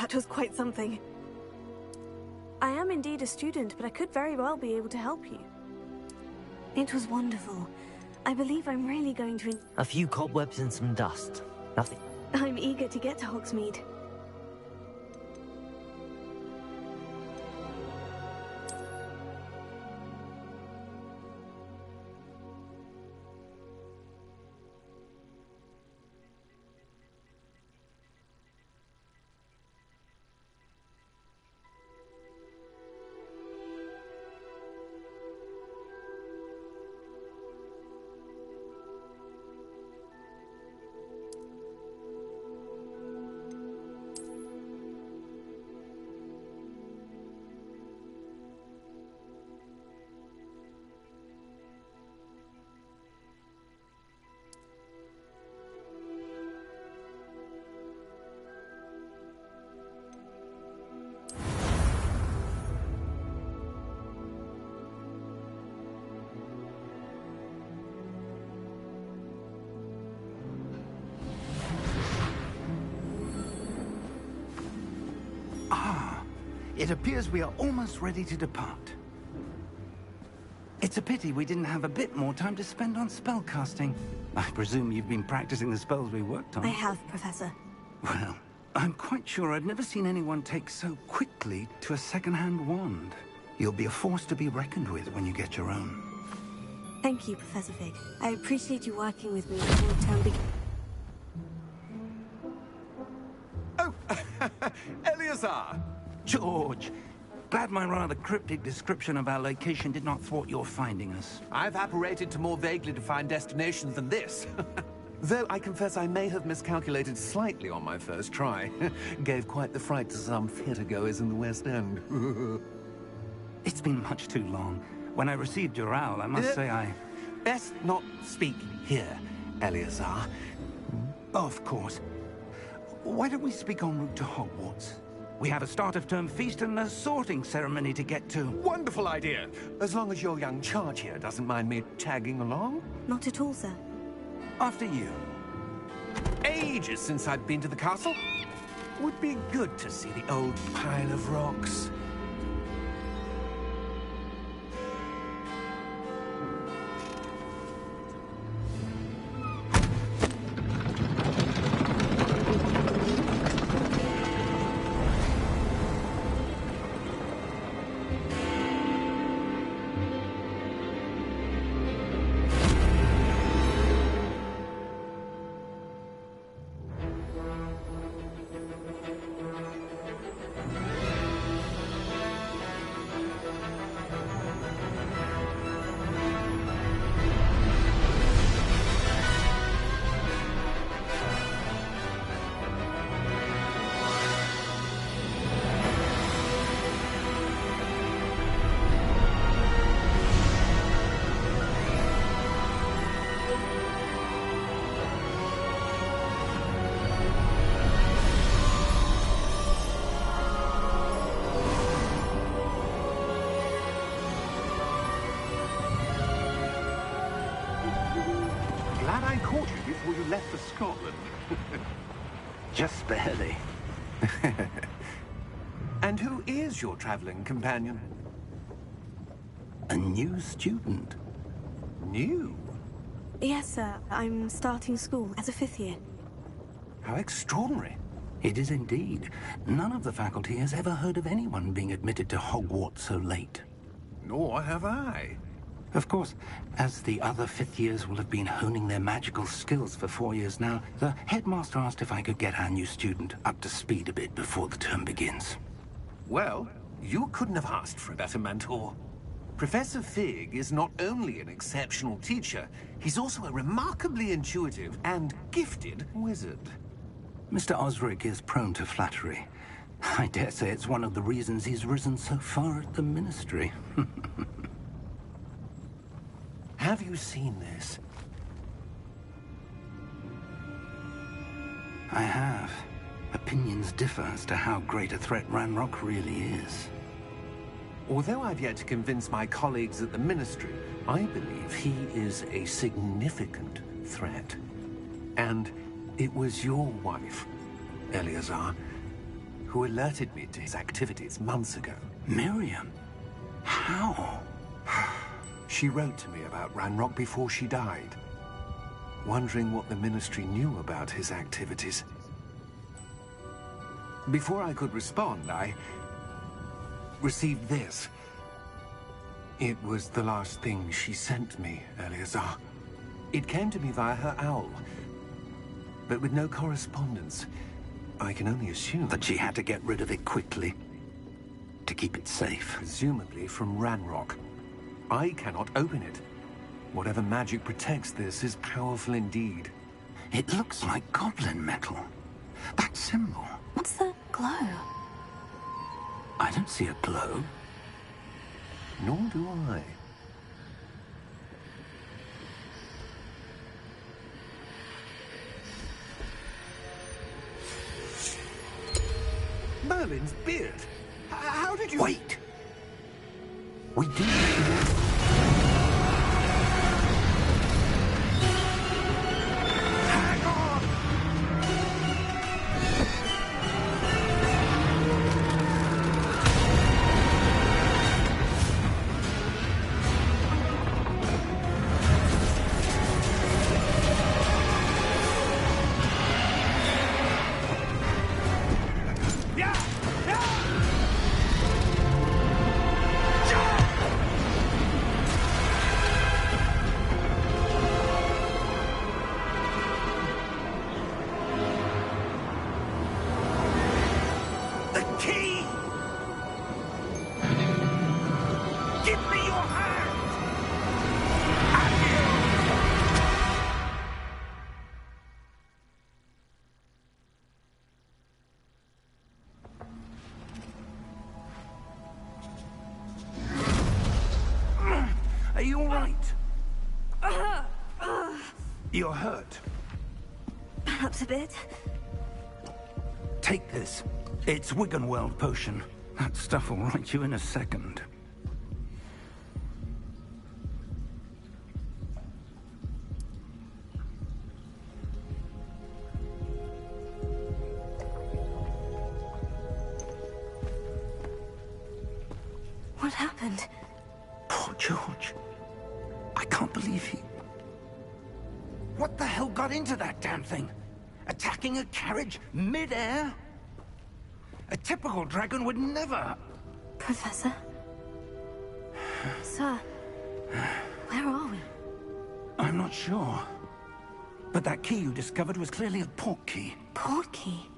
That was quite something. I am indeed a student, but I could very well be able to help you. It was wonderful. I believe I'm really going to... A few cobwebs and some dust. Nothing. I'm eager to get to Hogsmeade. It appears we are almost ready to depart. It's a pity we didn't have a bit more time to spend on spellcasting. I presume you've been practicing the spells we worked on. I have, Professor. Well, I'm quite sure I've never seen anyone take so quickly to a second-hand wand. You'll be a force to be reckoned with when you get your own. Thank you, Professor Fig. I appreciate you working with me before the term begins. Oh, Eleazar! George, glad my rather cryptic description of our location did not thwart your finding us. I've apparated to more vaguely defined destinations than this. Though I confess I may have miscalculated slightly on my first try. Gave quite the fright to some theatre-goers in the West End. It's been much too long. When I received your owl, I must say I... Best not speak here, Eleazar. Of course. Why don't we speak en route to Hogwarts? We have a start-of-term feast and a sorting ceremony to get to. Wonderful idea! As long as your young charge here doesn't mind me tagging along. Not at all, sir. After you. Ages since I've been to the castle. Would be good to see the old pile of rocks. Glad I caught you before you left for Scotland. Just barely. And who is your traveling companion? A new student. New? Yes, sir. I'm starting school as a 5th year. How extraordinary. It is indeed. None of the faculty has ever heard of anyone being admitted to Hogwarts so late. Nor have I. Of course, as the other 5th years will have been honing their magical skills for 4 years now, the headmaster asked if I could get our new student up to speed a bit before the term begins. Well, you couldn't have asked for a better mentor. Professor Fig is not only an exceptional teacher, he's also a remarkably intuitive and gifted wizard. Mr. Osric is prone to flattery. I dare say it's one of the reasons he's risen so far at the Ministry. Have you seen this? I have. Opinions differ as to how great a threat Ranrock really is. Although I've yet to convince my colleagues at the Ministry, I believe he is a significant threat. And it was your wife, Eleazar, who alerted me to his activities months ago. Miriam? How? She wrote to me about Ranrock before she died, wondering what the Ministry knew about his activities. Before I could respond, I received this. It was the last thing she sent me, Eleazar. It came to me via her owl, but with no correspondence. I can only assume That she had to get rid of it quickly to keep it safe. presumably from Ranrock. I cannot open it. Whatever magic protects this is powerful indeed. It looks like goblin metal. That symbol. What's the glow? I don't see a glow. Nor do I. Merlin's beard. How did you... Wait! We do. Hang on! Yeah! Yeah! The key! Give me your hand! Are you all right? You're hurt. Perhaps a bit. Take this. It's Wiggenweld potion. That stuff will right you in a second. What happened? Poor George. I can't believe he... What the hell got into that damn thing? Attacking a carriage mid-air? A typical dragon would never... Professor? Sir, where are we? I'm not sure. But that key you discovered was clearly a port key. Port key?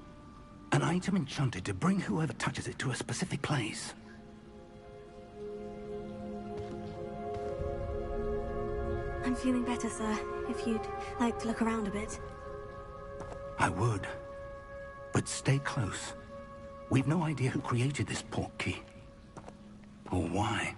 An item enchanted to bring whoever touches it to a specific place. I'm feeling better, sir. If you'd like to look around a bit. I would. But stay close. We've no idea who created this port key. Or why.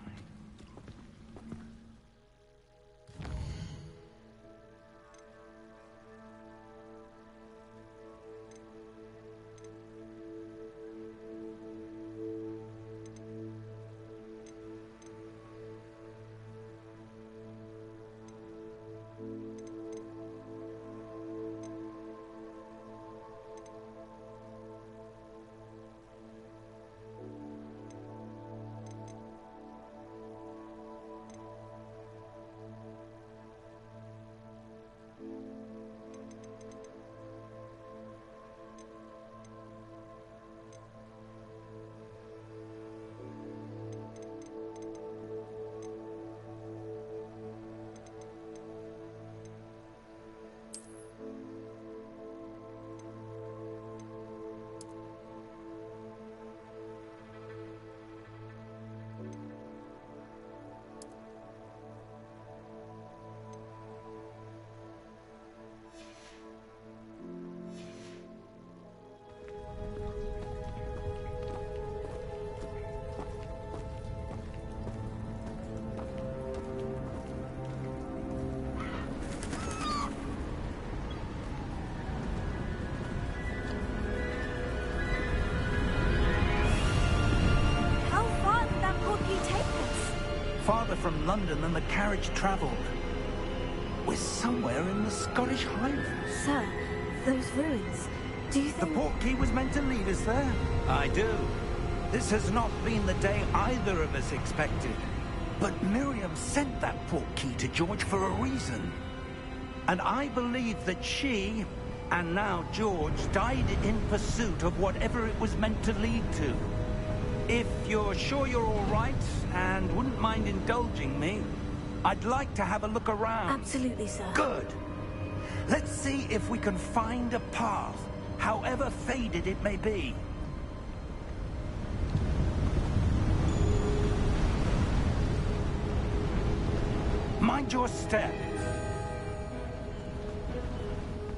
Farther from London than the carriage travelled. We're somewhere in the Scottish Highlands. Sir, those ruins. Do you The think... portkey was meant to lead us there? I do. This has not been the day either of us expected. But Miriam sent that portkey to George for a reason. And I believe that she, and now George, died in pursuit of whatever it was meant to lead to. If you're sure you're all right, and wouldn't mind indulging me, I'd like to have a look around. Absolutely, sir. Good. Let's see if we can find a path, however faded it may be. Mind your step.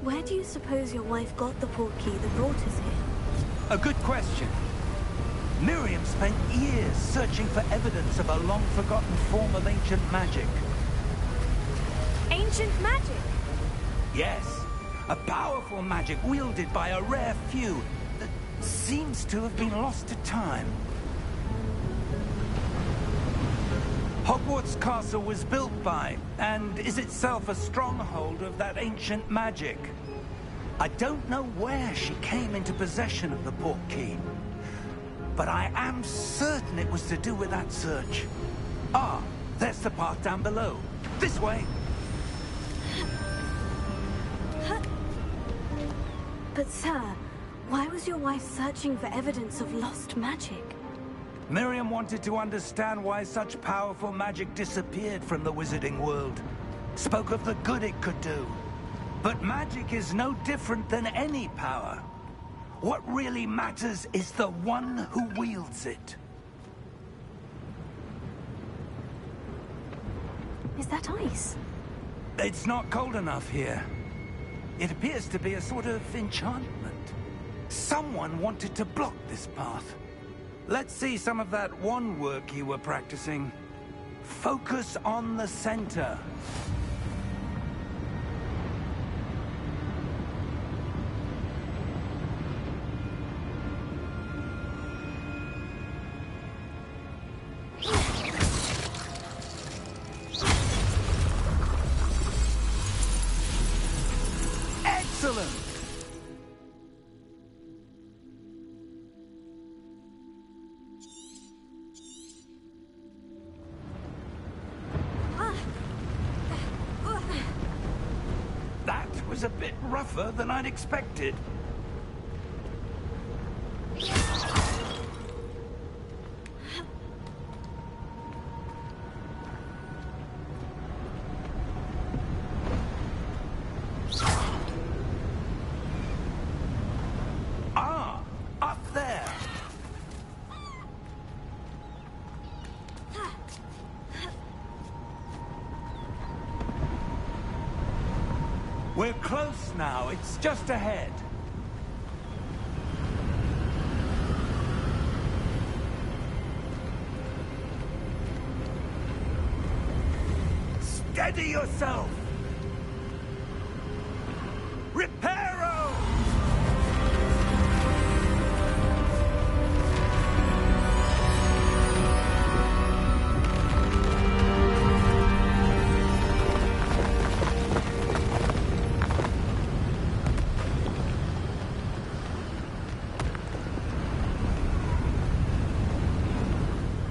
Where do you suppose your wife got the portkey that brought us here? A good question. Miriam spent years searching for evidence of a long-forgotten form of ancient magic. Ancient magic? Yes, a powerful magic wielded by a rare few that seems to have been lost to time. Hogwarts Castle was built by, and is itself a stronghold of that ancient magic. I don't know where she came into possession of the portkey, but I am certain it was to do with that search. Ah, there's the path down below. This way. But sir, why was your wife searching for evidence of lost magic? Miriam wanted to understand why such powerful magic disappeared from the wizarding world. Spoke of the good it could do. But magic is no different than any power. What really matters is the one who wields it. Is that ice? It's not cold enough here. It appears to be a sort of enchantment. Someone wanted to block this path. Let's see some of that wand work you were practicing. Focus on the center. Excellent! That was a bit rougher than I'd expected. Ah, up there. We're close now. It's just ahead. Steady yourself! Reparo!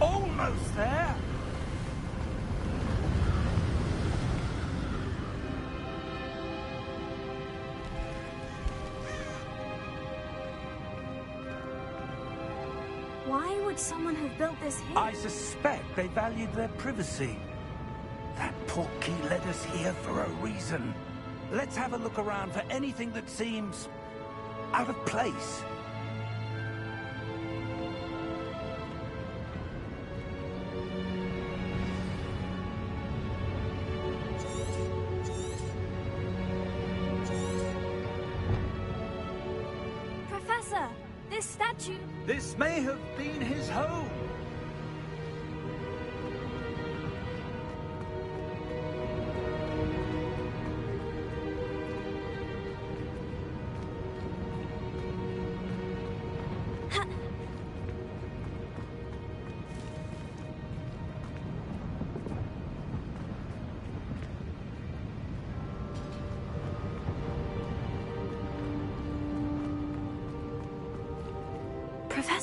Almost there! Why would someone have built this here? I suspect they valued their privacy. That portkey led us here for a reason. Let's have a look around for anything that seems out of place. Professor, this statue... This may have been his home.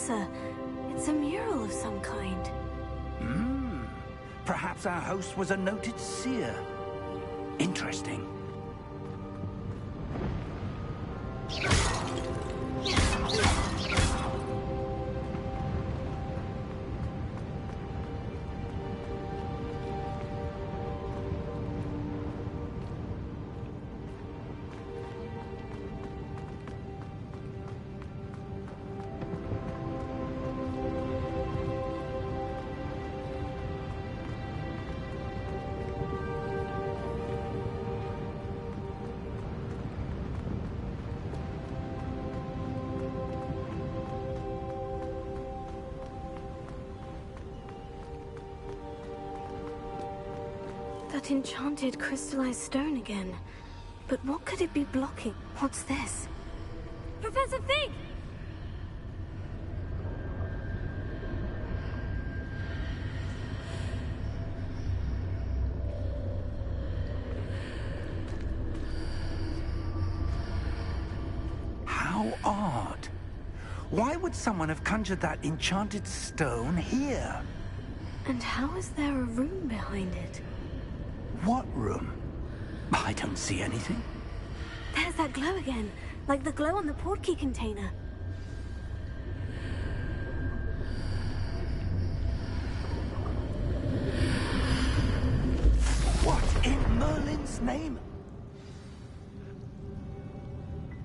Professor. It's a mural of some kind. Perhaps our host was a noted seer. Interesting. That enchanted crystallized stone again. But what could it be blocking? What's this? Professor Fig! How odd. Why would someone have conjured that enchanted stone here? And how is there a room behind it? What room? I don't see anything. There's that glow again, like the glow on the portkey container. What in Merlin's name?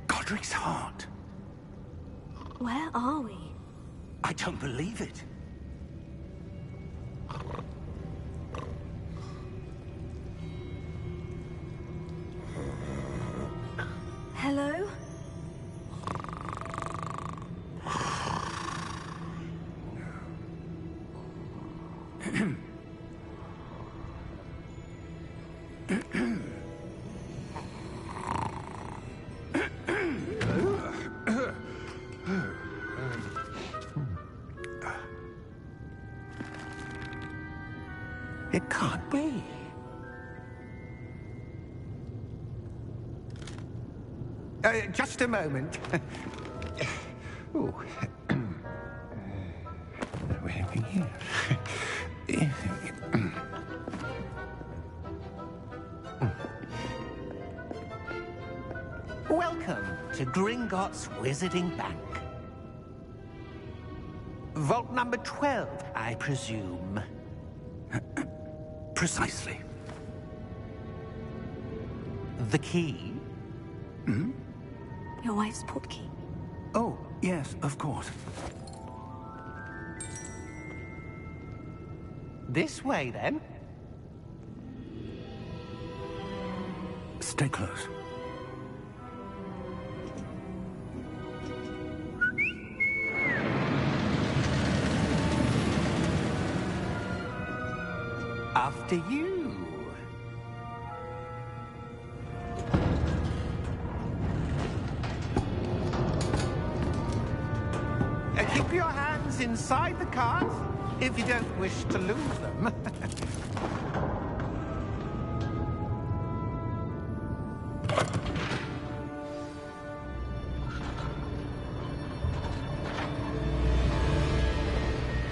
Godric's heart. Where are we? I don't believe it. Hello? It can't be. Just a moment. Oh. Where are we here? Welcome to Gringotts Wizarding Bank. Vault number 12, I presume. Precisely. The key? Your wife's portkey. Oh, yes, of course. This way, then. Stay close. After you. Keep your hands inside the cart if you don't wish to lose them.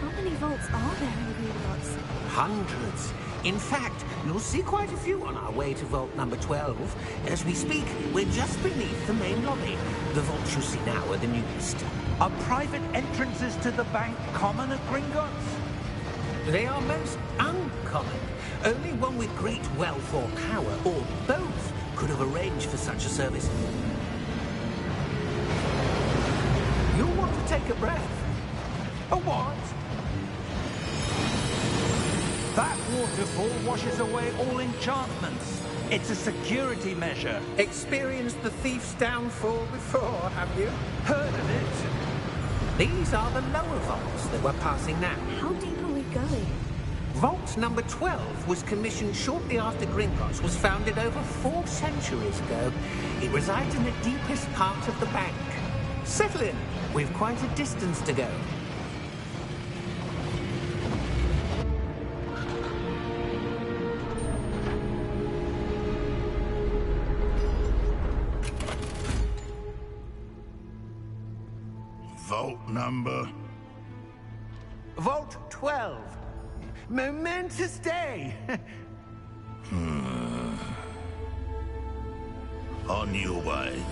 How many vaults are there in Gringotts? Hundreds. In fact, you'll see quite a few on our way to vault number 12. As we speak, we're just beneath the main lobby. The vaults you see now are the newest. Are private entrances to the bank common at Gringotts? They are most uncommon. Only one with great wealth or power, or both, could have arranged for such a service. You'll want to take a breath. A what? That waterfall washes away all enchantments. It's a security measure. Experienced the thief's downfall before, have you? Heard of it? These are the lower vaults that we're passing now. How deep are we going? Vault number 12 was commissioned shortly after Gringotts was founded over 4 centuries ago. It resides in the deepest part of the bank. Settle in. We've quite a distance to go. Vault number Vault 12. Momentous day. On your way.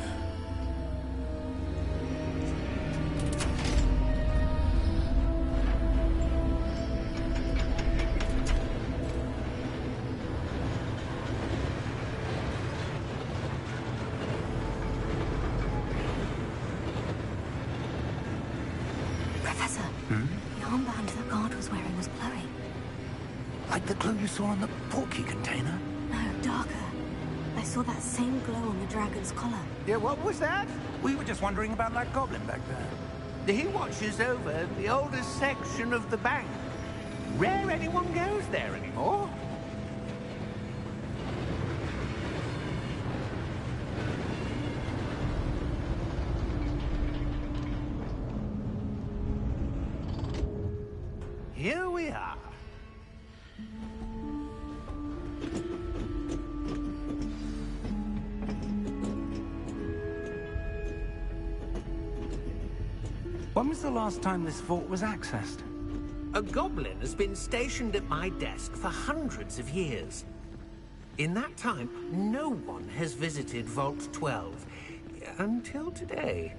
Professor, the armband the guard was wearing was glowing. Like the glow you saw on the portkey container? No, darker. I saw that same glow on the dragon's collar. Yeah, what was that? We were just wondering about that goblin back there. He watches over the oldest section of the bank. Rare anyone goes there anymore. Here we are. When was the last time this vault was accessed? A goblin has been stationed at my desk for hundreds of years. In that time, no one has visited Vault 12. Until today.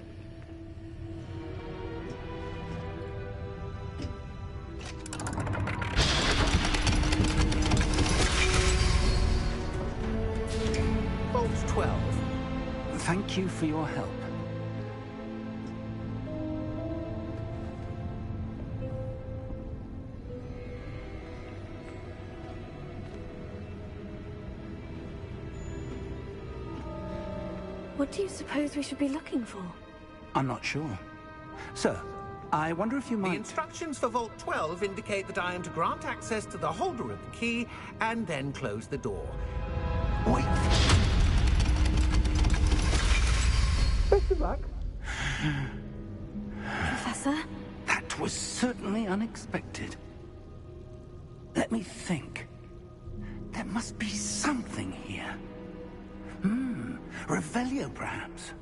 Vault 12. Thank you for your help. What do you suppose we should be looking for? I'm not sure. Sir, I wonder if you The might... instructions for Vault 12 indicate that I am to grant access to the holder of the key and then close the door. Wait. Best of luck. Professor? That was certainly unexpected. Let me think. There must be something here. Revelio, perhaps?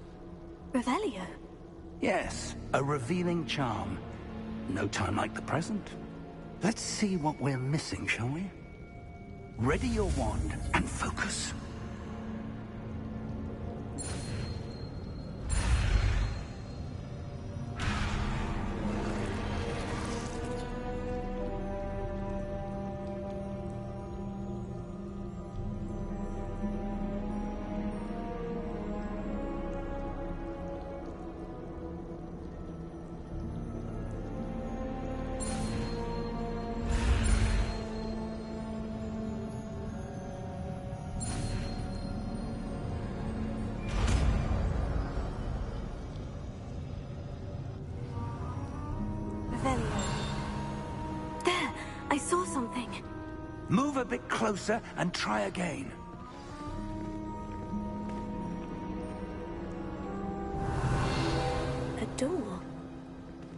Revelio? Yes, a revealing charm. No time like the present. Let's see what we're missing, shall we? Ready your wand and focus. There! I saw something. Move a bit closer and try again. A door.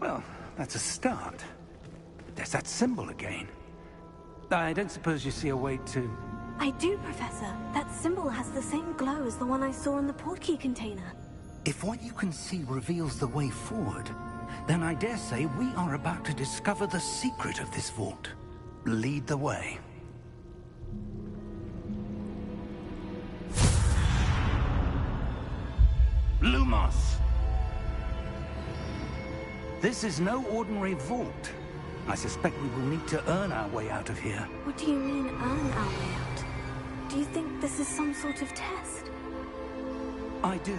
Well, that's a start. There's that symbol again. I don't suppose you see a way to... I do, Professor. That symbol has the same glow as the one I saw in the portkey container. If what you can see reveals the way forward, then I dare say we are about to discover the secret of this vault. Lead the way. Lumos! This is no ordinary vault. I suspect we will need to earn our way out of here. What do you mean, earn our way out? Do you think this is some sort of test? I do.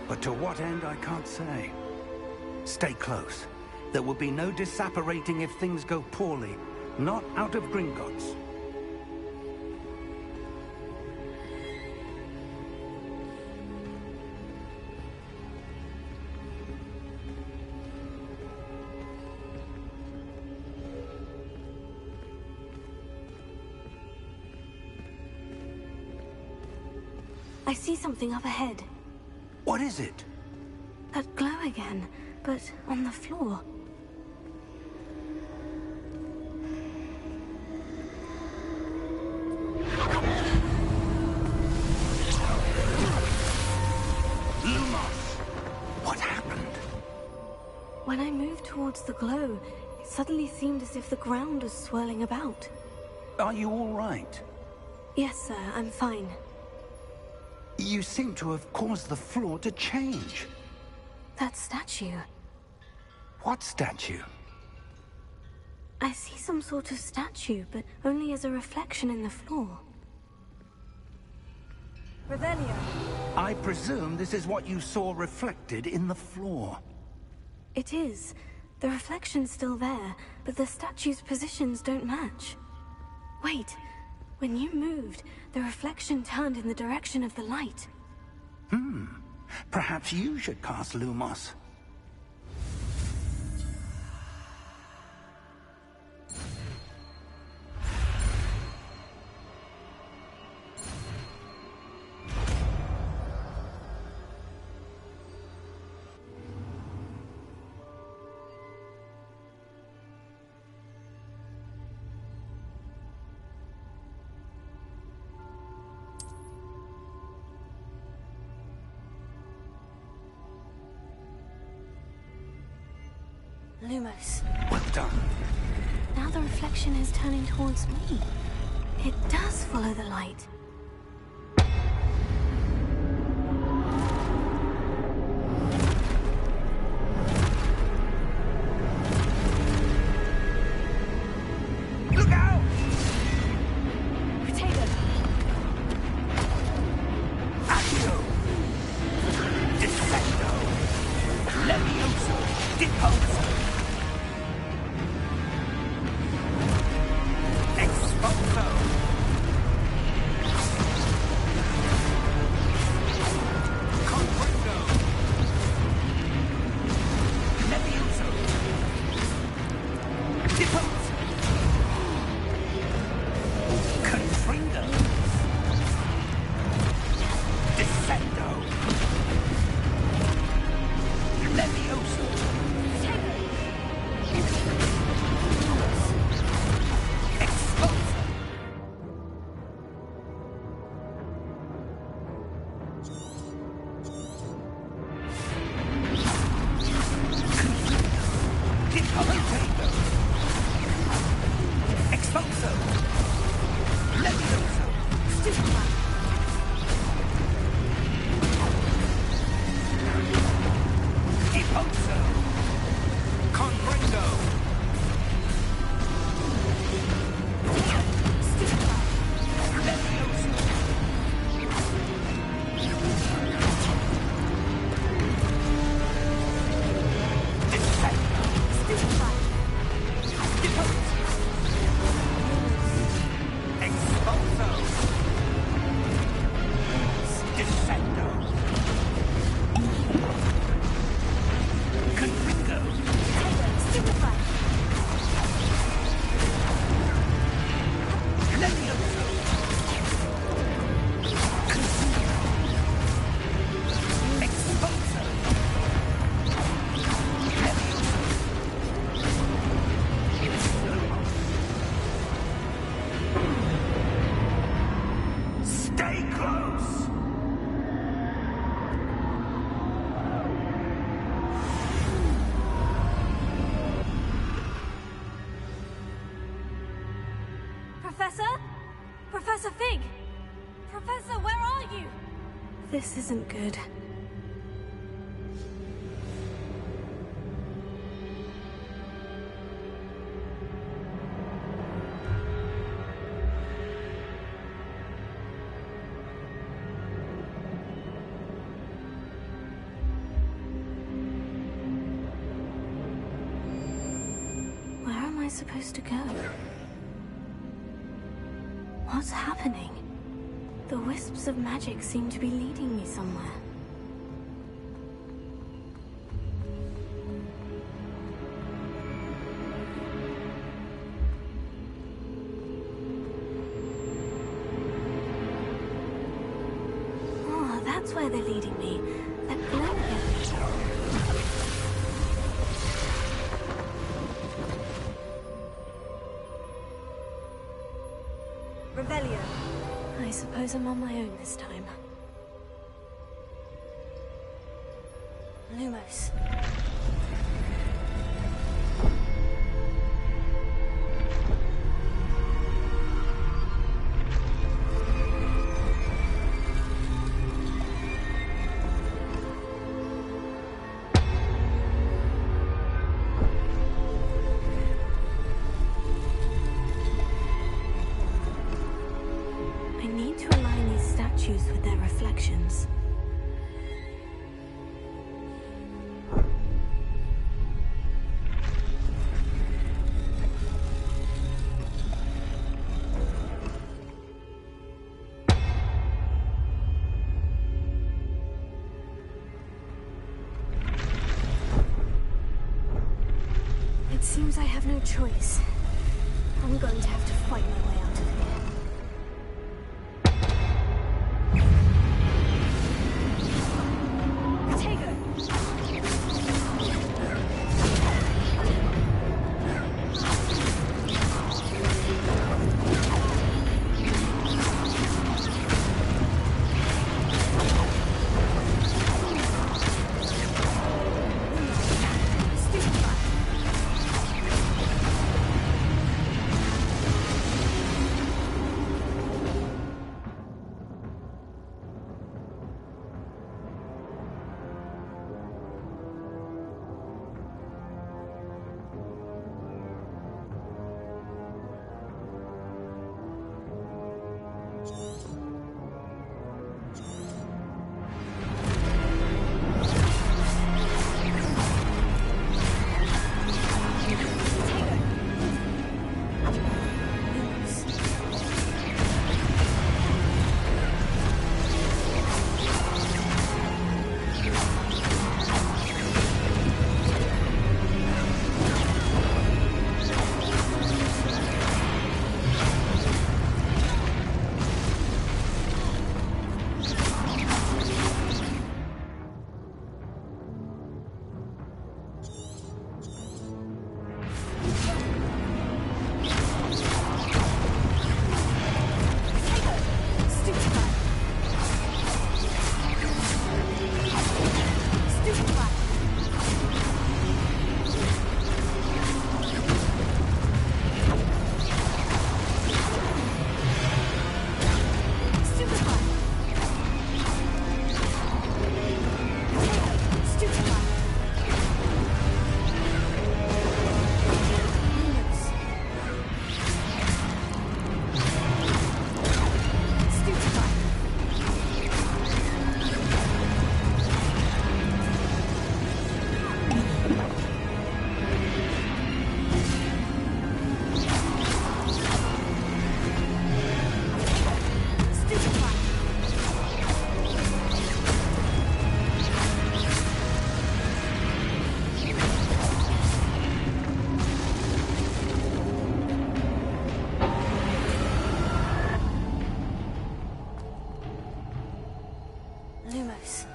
But to what end, I can't say. Stay close. There will be no disapparating if things go poorly. Not out of Gringotts. I see something up ahead. What is it? That glow again, but on the floor. Lumos! What happened? When I moved towards the glow, it suddenly seemed as if the ground was swirling about. Are you all right? Yes, sir, I'm fine. You seem to have caused the floor to change. That statue. What statue? I see some sort of statue, but only as a reflection in the floor. Revelio. I presume this is what you saw reflected in the floor. It is. The reflection's still there, but the statue's positions don't match. Wait. When you moved, the reflection turned in the direction of the light. Perhaps you should cast Lumos. Lumos. Well done. Now the reflection is turning towards me. It does follow the light. Look out! Potato. Accio! Defendo! Levioso! Deposo! Professor Fig! Professor, where are you? This isn't good. Where am I supposed to go? What's happening? The wisps of magic seem to be leading me somewhere. Oh, that's where they're leading me. That glow area. Revelio. I suppose I'm on my own this time. Lumos. statues with their reflections. It seems I have no choice. I'm going to have to fight my way out of here. Lumos.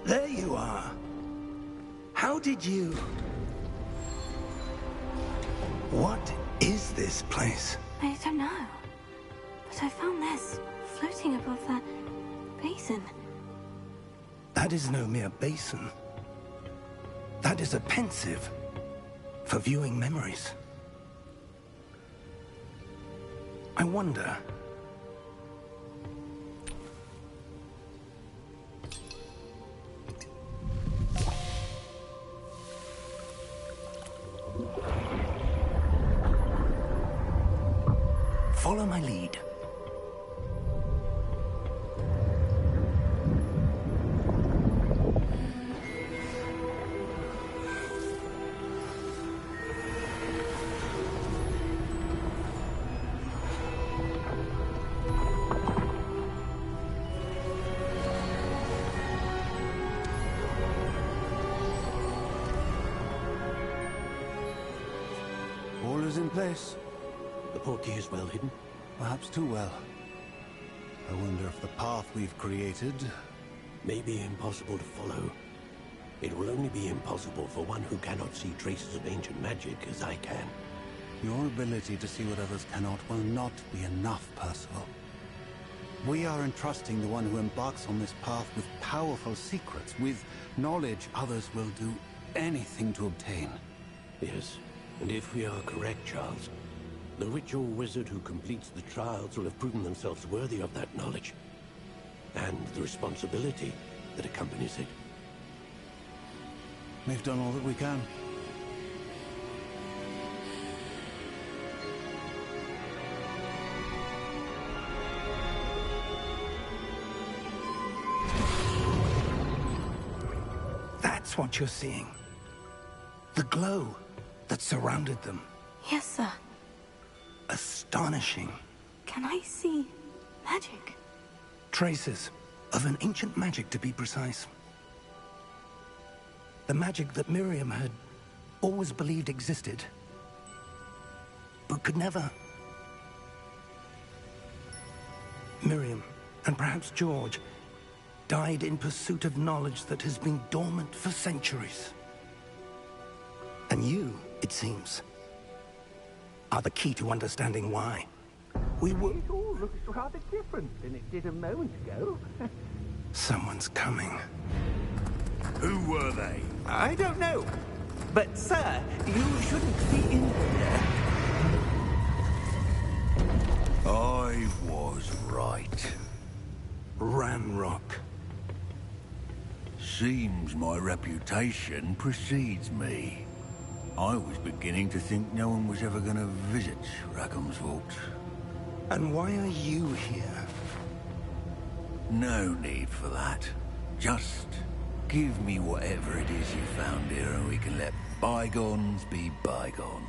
There you are. How did you... What is this place? I don't know. But I found this floating above that basin. That is no mere basin. That is a pensive for viewing memories. I wonder... Follow my lead. place. The portkey is well hidden? Perhaps too well. I wonder if the path we've created... May be impossible to follow. It will only be impossible for one who cannot see traces of ancient magic as I can. Your ability to see what others cannot will not be enough, Percival. We are entrusting the one who embarks on this path with powerful secrets, with knowledge others will do anything to obtain. Yes, and if we are correct, Charles, the witch or wizard who completes the trials will have proven themselves worthy of that knowledge, and the responsibility that accompanies it. We've done all that we can. That's what you're seeing. The glow that surrounded them. Yes, sir. Astonishing. Can I see magic? Traces of an ancient magic, to be precise. The magic that Miriam had always believed existed, but could never. Miriam, and perhaps George, died in pursuit of knowledge that has been dormant for centuries. And you, it seems, are the key to understanding why. It all looks rather different than it did a moment ago. Someone's coming. Who were they? I don't know. But, sir, you shouldn't be in here. I was right. Ramrock. Seems my reputation precedes me. I was beginning to think no one was ever going to visit Rackham's vault. And why are you here? No need for that. Just give me whatever it is you found here and we can let bygones be bygones.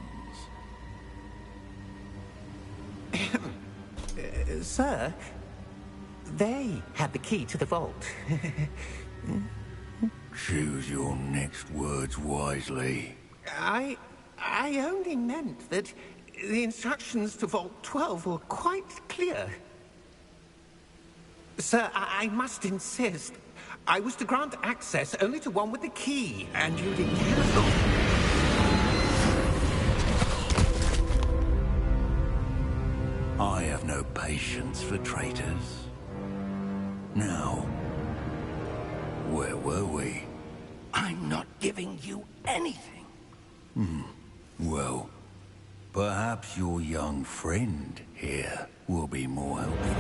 Sir, they had the key to the vault. Choose your next words wisely. I only meant that the instructions to Vault 12 were quite clear. Sir, I must insist. I was to grant access only to one with the key, and you didn't cancel. I have no patience for traitors. Now, where were we? I'm not giving you anything. Well, perhaps your young friend here will be more helpful.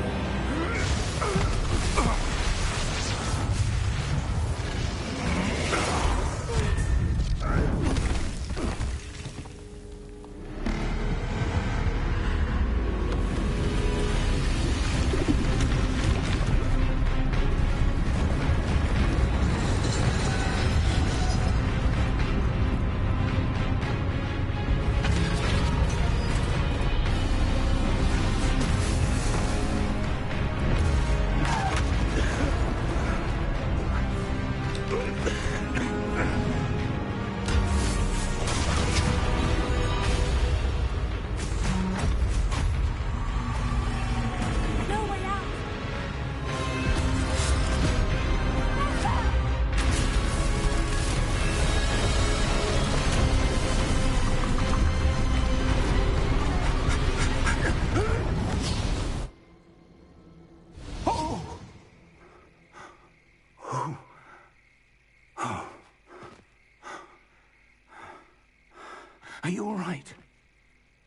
Are you all right?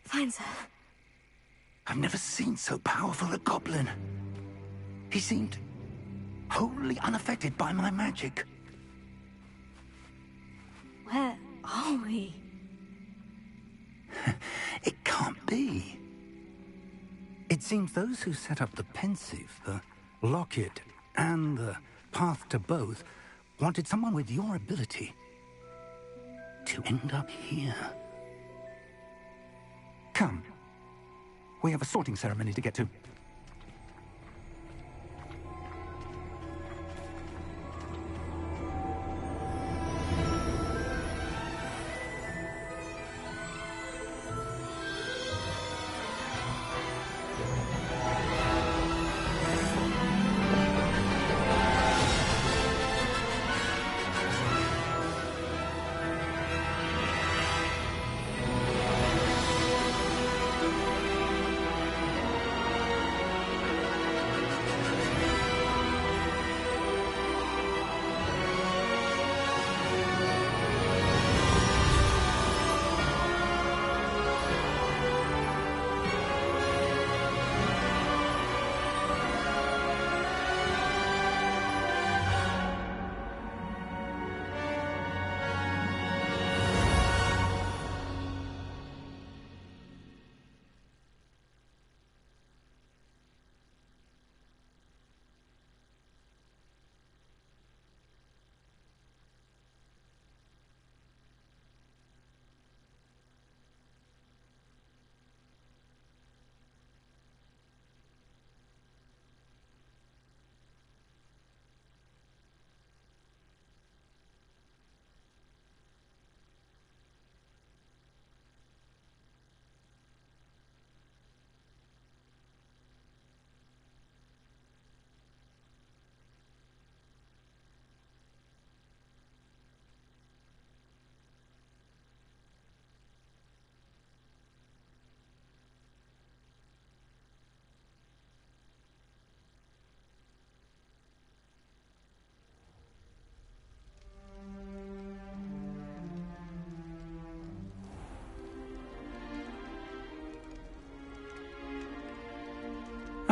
Fine, sir. I've never seen so powerful a goblin. He seemed wholly unaffected by my magic. Where are we? It can't be. It seems those who set up the pensive, the locket, and the path to both wanted someone with your ability to end up here. Come. We have a sorting ceremony to get to.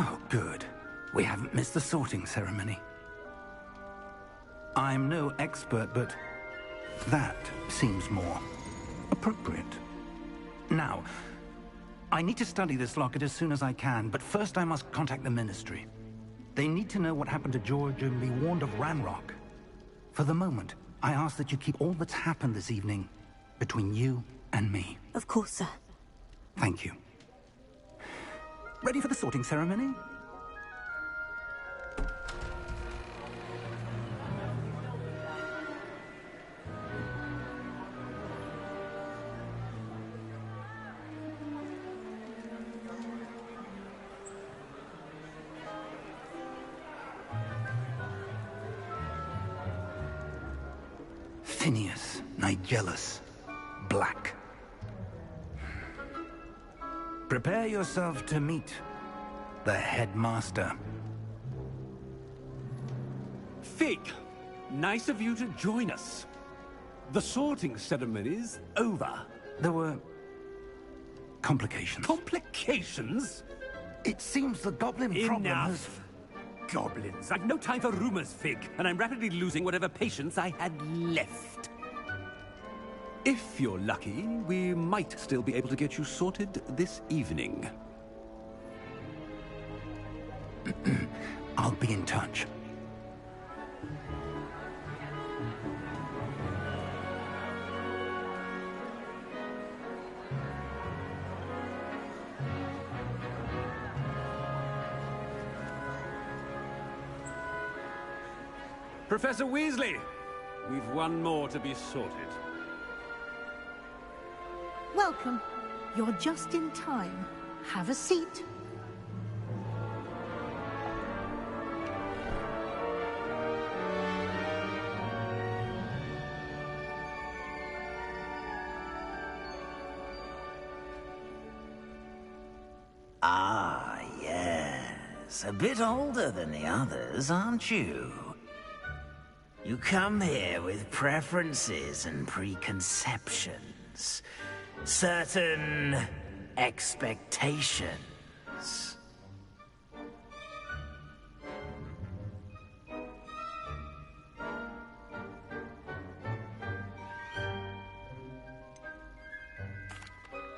Oh, good. We haven't missed the sorting ceremony. I'm no expert, but that seems more appropriate. Now, I need to study this locket as soon as I can, but first I must contact the Ministry. They need to know what happened to George and be warned of Ranrock. For the moment, I ask that you keep all that's happened this evening between you and me. Of course, sir. Thank you. Ready for the sorting ceremony? Phineas Nigellus Black. Prepare yourself to meet the headmaster. Fig, nice of you to join us. The sorting ceremony's over. There were complications. Complications? It seems the goblin problem has... Enough. Goblins. I've no time for rumors, Fig, and I'm rapidly losing whatever patience I had left. If you're lucky, we might still be able to get you sorted this evening. I'll be in touch. Professor Weasley, we've one more to be sorted. Welcome. You're just in time. Have a seat. Ah, yes. A bit older than the others, aren't you? You come here with preferences and preconceptions. Certain expectations.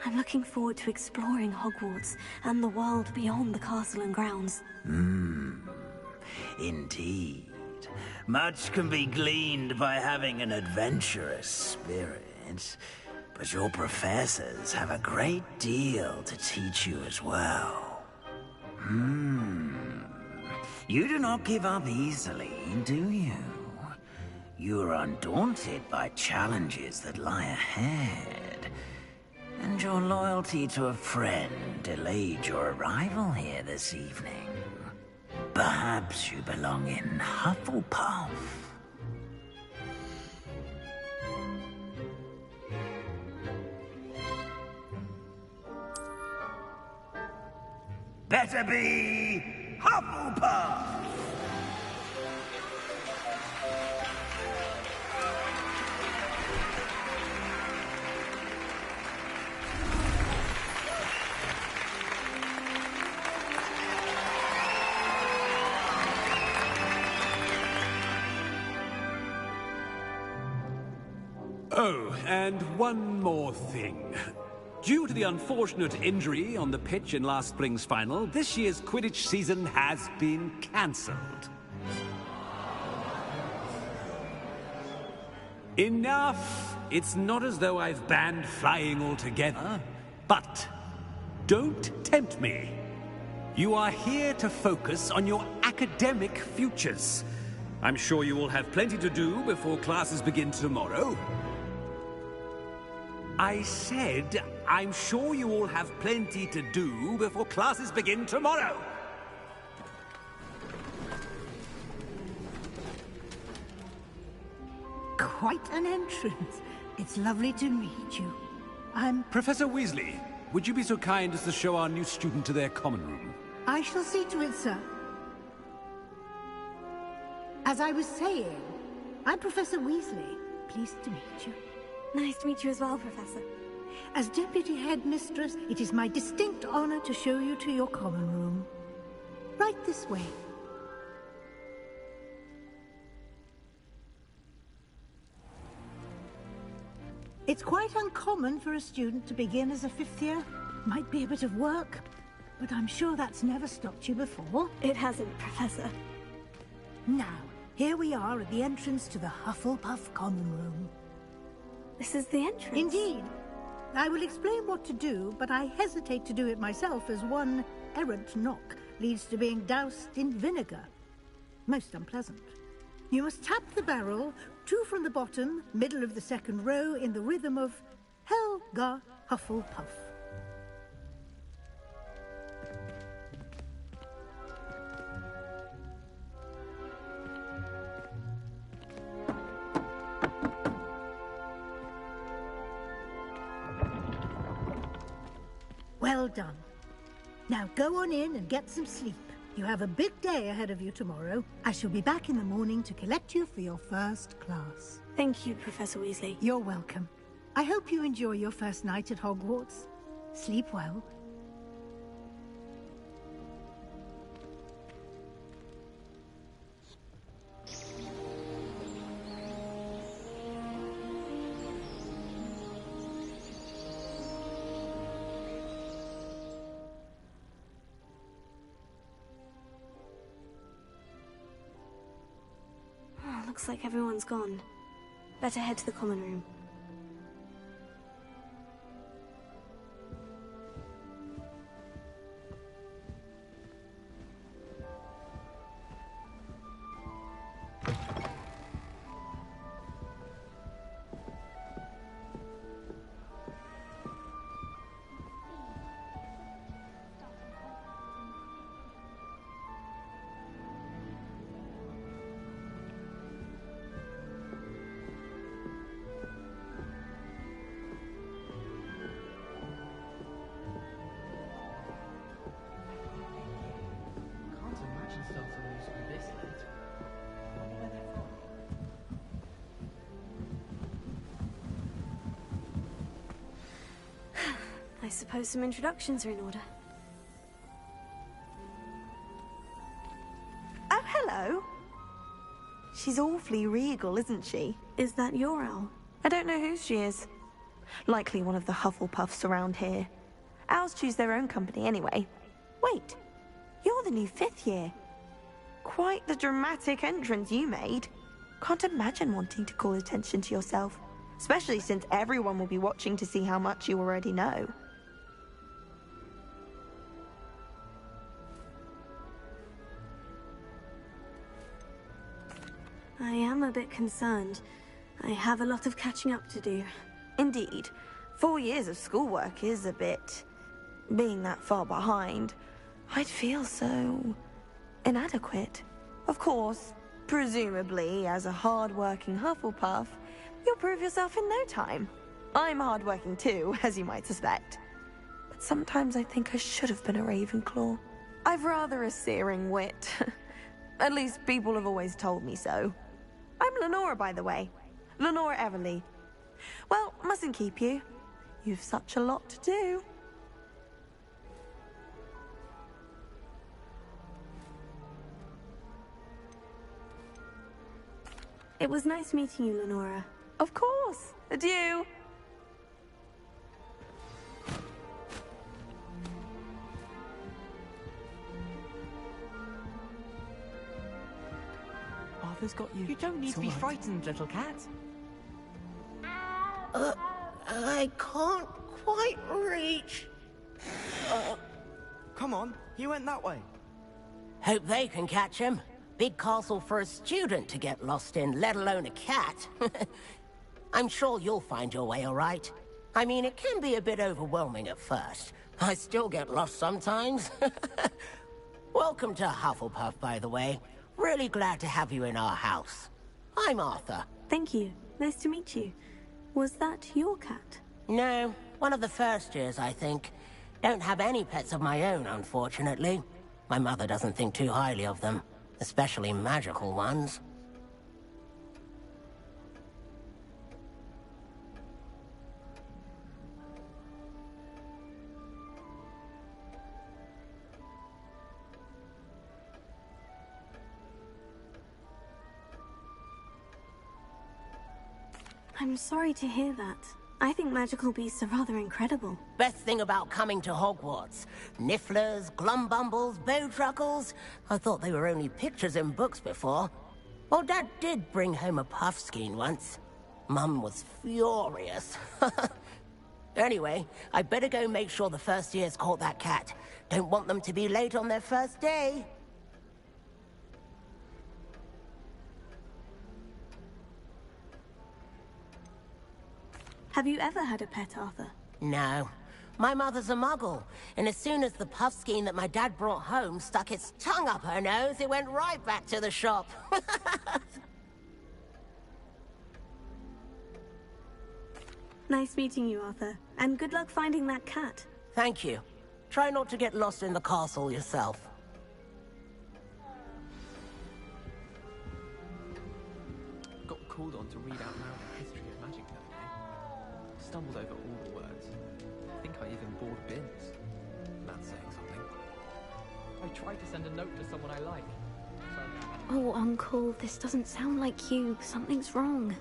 I'm looking forward to exploring Hogwarts and the world beyond the castle and grounds. Indeed. Much can be gleaned by having an adventurous spirit. But your professors have a great deal to teach you as well. You do not give up easily, do you? You are undaunted by challenges that lie ahead. And your loyalty to a friend delayed your arrival here this evening. Perhaps you belong in Hufflepuff. Better be Hufflepuff! Oh, and one more thing. Due to the unfortunate injury on the pitch in last spring's final, this year's Quidditch season has been cancelled. Enough! It's not as though I've banned flying altogether, but don't tempt me. You are here to focus on your academic futures. I'm sure you will have plenty to do before classes begin tomorrow. I said, I'm sure you all have plenty to do before classes begin tomorrow. Quite an entrance. It's lovely to meet you. Professor Weasley, would you be so kind as to show our new student to their common room? I shall see to it, sir. As I was saying, I'm Professor Weasley. Pleased to meet you. Nice to meet you as well, Professor. As Deputy Headmistress, it is my distinct honor to show you to your common room. Right this way. It's quite uncommon for a student to begin as a fifth year. Might be a bit of work, but I'm sure that's never stopped you before. It hasn't, Professor. Now, here we are at the entrance to the Hufflepuff Common Room. This is the entrance? Indeed. I will explain what to do, but I hesitate to do it myself as one errant knock leads to being doused in vinegar. Most unpleasant. You must tap the barrel, 2 from the bottom, middle of the second row, in the rhythm of Helga Hufflepuff. Well done. Now go on in and get some sleep. You have a big day ahead of you tomorrow. I shall be back in the morning to collect you for your first class. Thank you, Professor Weasley. You're welcome. I hope you enjoy your first night at Hogwarts. Sleep well. Looks like everyone's gone. Better head to the common room. I suppose some introductions are in order. Oh, hello. She's awfully regal, isn't she? Is that your owl? I don't know who she is. Likely one of the Hufflepuffs around here. Owls choose their own company anyway. Wait, you're the new 5th year. Quite the dramatic entrance you made. Can't imagine wanting to call attention to yourself, especially since everyone will be watching to see how much you already know. I am a bit concerned. I have a lot of catching up to do. Indeed. 4 years of schoolwork is a bit... being that far behind. I'd feel so... inadequate. Of course, presumably, as a hard-working Hufflepuff, you'll prove yourself in no time. I'm hard-working too, as you might suspect. But sometimes I think I should have been a Ravenclaw. I've rather a searing wit. At least people have always told me so. I'm Lenora, by the way. Lenora Everly. Well, mustn't keep you. You've such a lot to do. It was nice meeting you, Lenora. Of course. Adieu. Arthur's got you. You don't need to be frightened, little cat. I can't quite reach. Come on, he went that way. Hope they can catch him. Big castle for a student to get lost in, let alone a cat. I'm sure you'll find your way all right. I mean, it can be a bit overwhelming at first. I still get lost sometimes. Welcome to Hufflepuff, by the way. Really glad to have you in our house. I'm Arthur. Thank you. Nice to meet you. Was that your cat? No, one of the first years, I think. Don't have any pets of my own, unfortunately. My mother doesn't think too highly of them, especially magical ones. I'm sorry to hear that. I think magical beasts are rather incredible. Best thing about coming to Hogwarts. Nifflers, glumbumbles, bowtruckles. I thought they were only pictures in books before. Well, Dad did bring home a puffskein once. Mum was furious. Anyway, I better go make sure the first years caught that cat. Don't want them to be late on their first day. Have you ever had a pet, Arthur? No. My mother's a muggle, and as soon as the puffskein that my dad brought home stuck its tongue up her nose, it went right back to the shop. Nice meeting you, Arthur. And good luck finding that cat. Thank you. Try not to get lost in the castle yourself. Got called on to read out loud the history of magic the other day. Stumbled over all the words. I think I even bored bins. That's saying something. I tried to send a note to someone I like. Oh, Uncle, this doesn't sound like you. Something's wrong.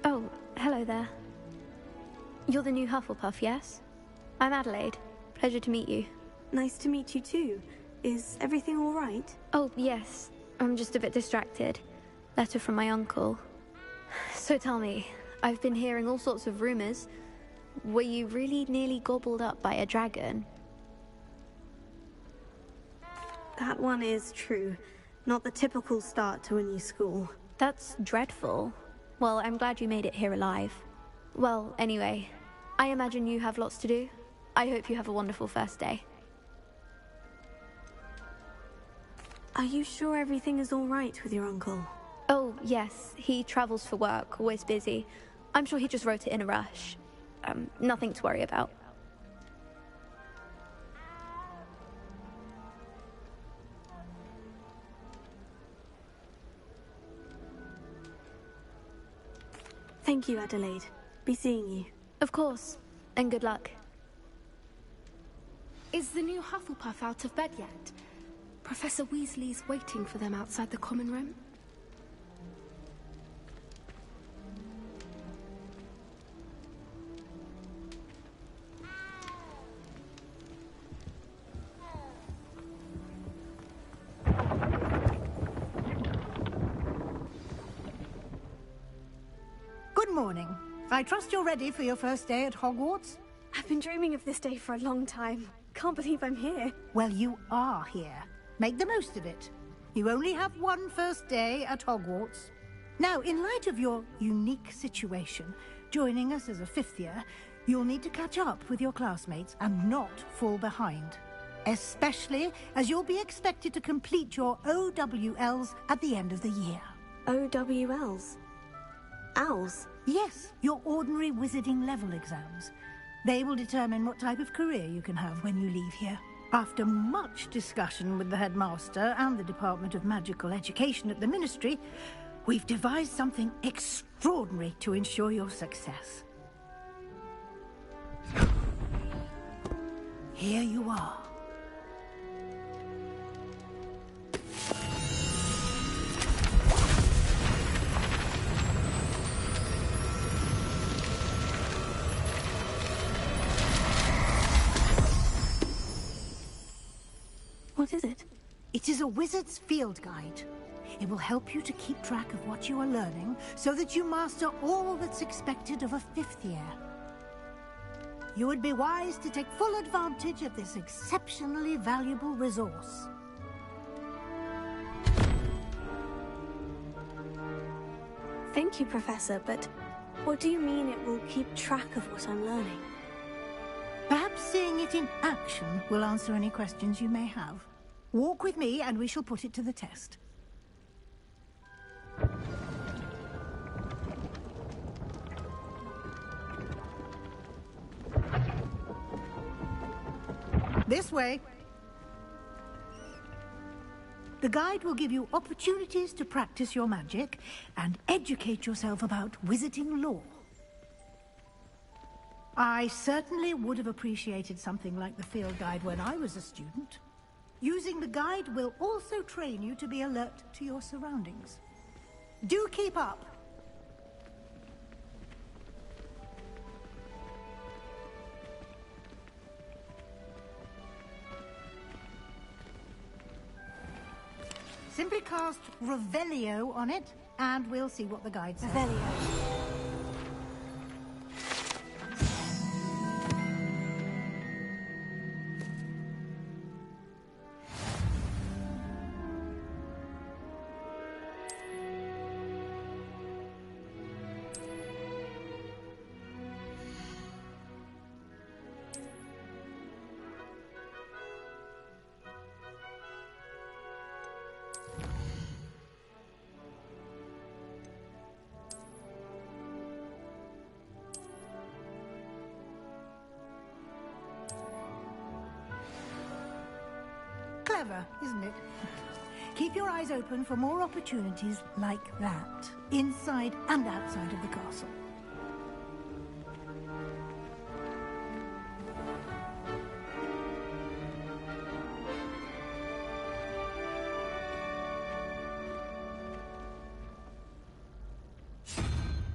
Oh, hello there. You're the new Hufflepuff, yes? I'm Adelaide. Pleasure to meet you. Nice to meet you too. Is everything all right? Oh, yes. I'm just a bit distracted. Letter from my uncle. So tell me, I've been hearing all sorts of rumors. Were you really nearly gobbled up by a dragon? That one is true. Not the typical start to a new school. That's dreadful. Well, I'm glad you made it here alive. Well, anyway, I imagine you have lots to do. I hope you have a wonderful first day. Are you sure everything is all right with your uncle? Oh, yes. He travels for work, always busy. I'm sure he just wrote it in a rush. Nothing to worry about. Thank you, Adelaide. Be seeing you. Of course. And good luck. Is the new Hufflepuff out of bed yet? Professor Weasley's waiting for them outside the common room. Good morning. I trust you're ready for your first day at Hogwarts? I've been dreaming of this day for a long time. Can't believe I'm here. Well, you are here. Make the most of it. You only have one first day at Hogwarts. Now, in light of your unique situation, joining us as a fifth year, you'll need to catch up with your classmates and not fall behind. Especially as you'll be expected to complete your OWLs at the end of the year. OWLs? Owls? Yes, your ordinary wizarding level exams. They will determine what type of career you can have when you leave here. After much discussion with the headmaster and the Department of Magical Education at the Ministry, we've devised something extraordinary to ensure your success. Here you are. What is it? It is a wizard's field guide. It will help you to keep track of what you are learning so that you master all that's expected of a fifth year. You would be wise to take full advantage of this exceptionally valuable resource. Thank you, Professor, but what do you mean it will keep track of what I'm learning? Perhaps seeing it in action will answer any questions you may have. Walk with me and we shall put it to the test. This way. The guide will give you opportunities to practice your magic and educate yourself about wizarding lore. I certainly would have appreciated something like the field guide when I was a student. Using the guide will also train you to be alert to your surroundings. Do keep up! Simply cast Revelio on it, and we'll see what the guide says. Revelio. Clever, isn't it? Keep your eyes open for more opportunities like that, inside and outside of the castle.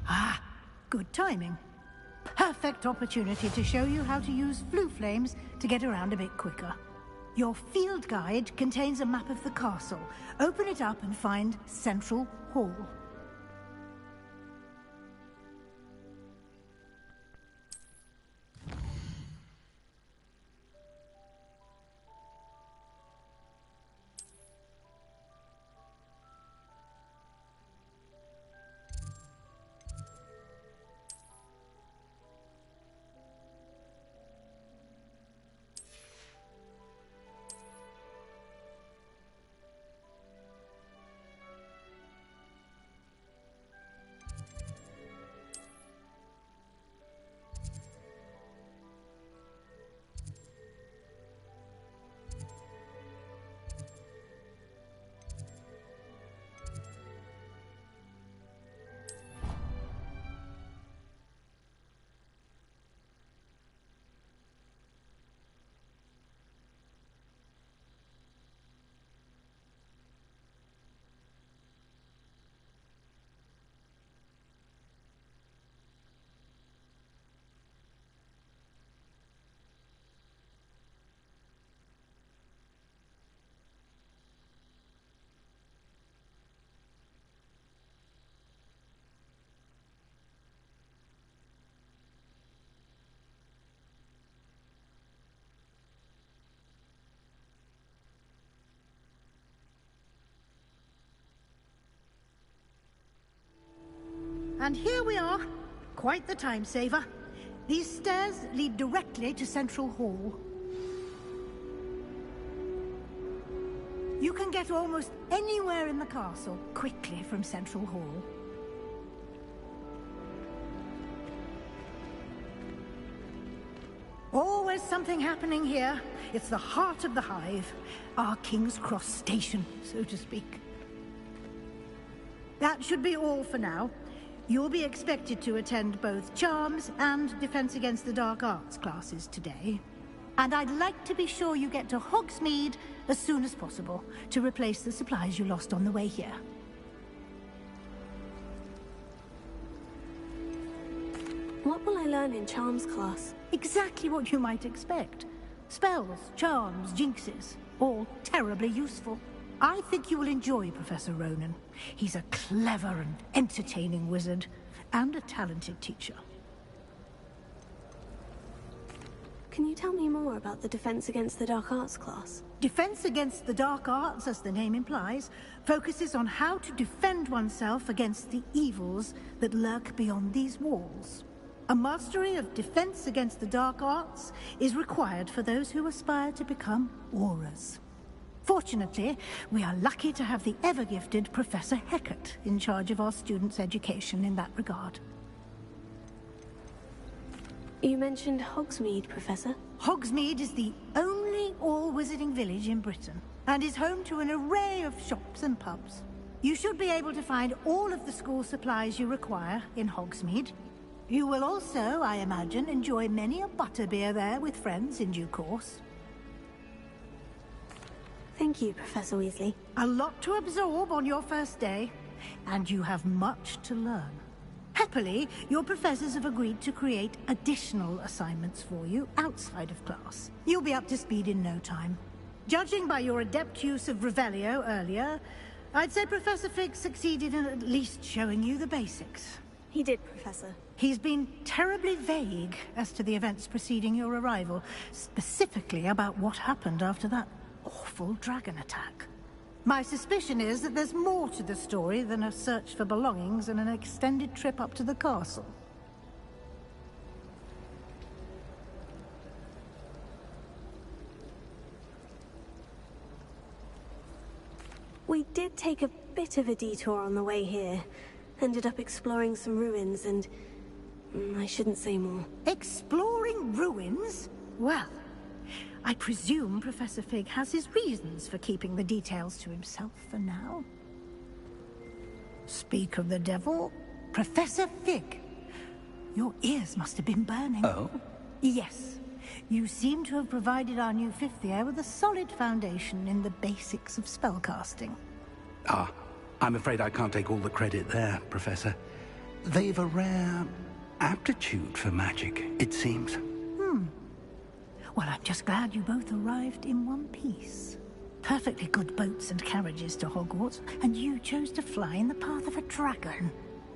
Ah, good timing. Perfect opportunity to show you how to use flue flames to get around a bit quicker. Your field guide contains a map of the castle. Open it up and find Central Hall. And here we are. Quite the time saver. These stairs lead directly to Central Hall. You can get almost anywhere in the castle quickly from Central Hall. Always something happening here. It's the heart of the hive. Our King's Cross station, so to speak. That should be all for now. You'll be expected to attend both Charms and Defense Against the Dark Arts classes today. And I'd like to be sure you get to Hogsmeade as soon as possible to replace the supplies you lost on the way here. What will I learn in Charms class? Exactly what you might expect. Spells, charms, jinxes, all terribly useful. I think you will enjoy Professor Ronan. He's a clever and entertaining wizard, and a talented teacher. Can you tell me more about the Defense Against the Dark Arts class? Defense Against the Dark Arts, as the name implies, focuses on how to defend oneself against the evils that lurk beyond these walls. A mastery of Defense Against the Dark Arts is required for those who aspire to become Aurors. Fortunately, we are lucky to have the ever-gifted Professor Hecat in charge of our students' education in that regard. You mentioned Hogsmeade, Professor. Hogsmeade is the only all-wizarding village in Britain, and is home to an array of shops and pubs. You should be able to find all of the school supplies you require in Hogsmeade. You will also, I imagine, enjoy many a butterbeer there with friends in due course. Thank you, Professor Weasley. A lot to absorb on your first day, and you have much to learn. Happily, your professors have agreed to create additional assignments for you outside of class. You'll be up to speed in no time. Judging by your adept use of Revelio earlier, I'd say Professor Fig succeeded in at least showing you the basics. He did, Professor. He's been terribly vague as to the events preceding your arrival, specifically about what happened after that awful dragon attack. My suspicion is that there's more to the story than a search for belongings and an extended trip up to the castle. We did take a bit of a detour on the way here. Ended up exploring some ruins and... I shouldn't say more. Exploring ruins? Well, I presume Professor Fig has his reasons for keeping the details to himself for now. Speak of the devil, Professor Fig. Your ears must have been burning. Oh? Yes. You seem to have provided our new fifth year with a solid foundation in the basics of spellcasting. Ah, I'm afraid I can't take all the credit there, Professor. They've a rare aptitude for magic, it seems. Well, I'm just glad you both arrived in one piece. Perfectly good boats and carriages to Hogwarts, and you chose to fly in the path of a dragon.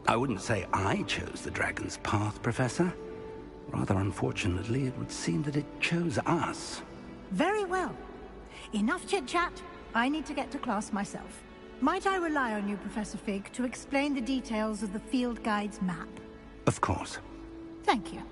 I wouldn't say I chose the dragon's path, Professor. Rather unfortunately, it would seem that it chose us. Very well. Enough chit-chat. I need to get to class myself. Might I rely on you, Professor Fig, to explain the details of the field guide's map? Of course. Thank you.